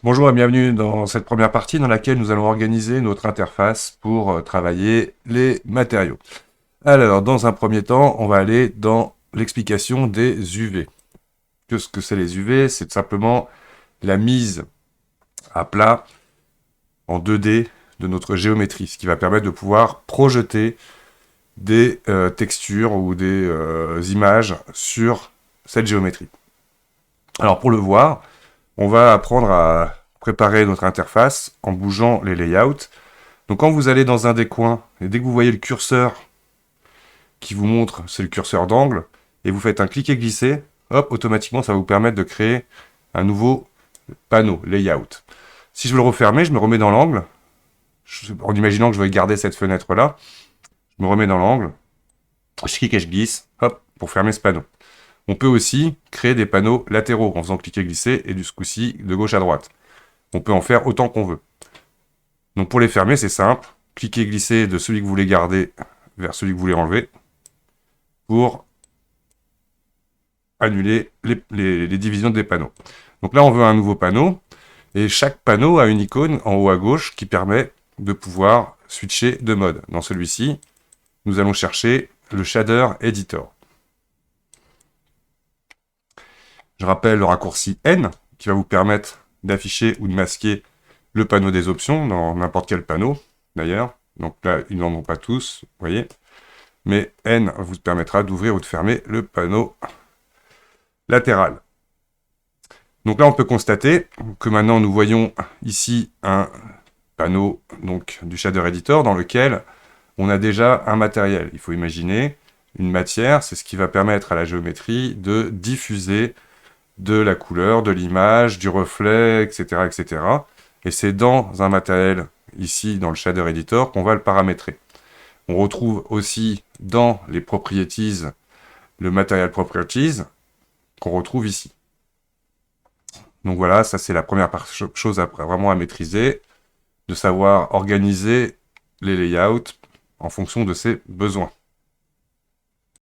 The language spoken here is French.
Bonjour et bienvenue dans cette première partie dans laquelle nous allons organiser notre interface pour travailler les matériaux. Alors, dans un premier temps, on va aller dans l'explication des UV. Ce que c'est les UV? C'est tout simplement la mise à plat en 2D de notre géométrie, ce qui va permettre de pouvoir projeter des textures ou des images sur cette géométrie. Alors, pour le voir, on va apprendre à préparer notre interface en bougeant les layouts. Donc quand vous allez dans un des coins, et dès que vous voyez le curseur qui vous montre, c'est le curseur d'angle, et vous faites un cliquer-glisser, hop, automatiquement ça va vous permettre de créer un nouveau panneau, layout. Si je veux le refermer, je me remets dans l'angle, en imaginant que je vais garder cette fenêtre-là, je me remets dans l'angle, je clique et je glisse, hop, pour fermer ce panneau. On peut aussi créer des panneaux latéraux en faisant cliquer-glisser et du coup-ci de gauche à droite. On peut en faire autant qu'on veut. Donc pour les fermer, c'est simple. Cliquez glisser de celui que vous voulez garder vers celui que vous voulez enlever pour annuler les divisions des panneaux. Donc là, on veut un nouveau panneau. Et chaque panneau a une icône en haut à gauche qui permet de pouvoir switcher de mode. Dans celui-ci, nous allons chercher le Shader Editor. Je rappelle le raccourci N qui va vous permettre d'afficher ou de masquer le panneau des options dans n'importe quel panneau, d'ailleurs. Donc là, ils n'en ont pas tous, vous voyez. Mais N vous permettra d'ouvrir ou de fermer le panneau latéral. Donc là, on peut constater que maintenant, nous voyons ici un panneau donc, du Shader Editor dans lequel on a déjà un matériel. Il faut imaginer une matière, c'est ce qui va permettre à la géométrie de diffuser de la couleur, de l'image, du reflet, etc., etc. Et c'est dans un matériel, ici, dans le Shader Editor, qu'on va le paramétrer. On retrouve aussi dans les Properties, le Material Properties, qu'on retrouve ici. Donc voilà, ça c'est la première chose vraiment à maîtriser, de savoir organiser les layouts en fonction de ses besoins.